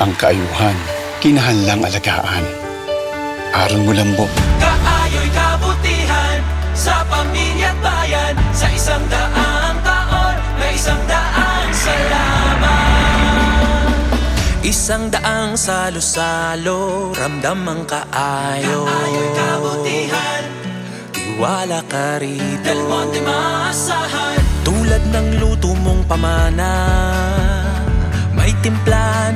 Ang kaayuhan, kinahanglang alagaan. Aron mo lambok. Kaayo'y kabutihan sa pamilya at bayan. Sa 100 taon, may 100 salamat. 100 salo-salo, ramdam ang kaayo. Kaayo'y kabutihan, tiwala ka rito. Del Monte maasahan, tulad ng luto mong pamana. May timpla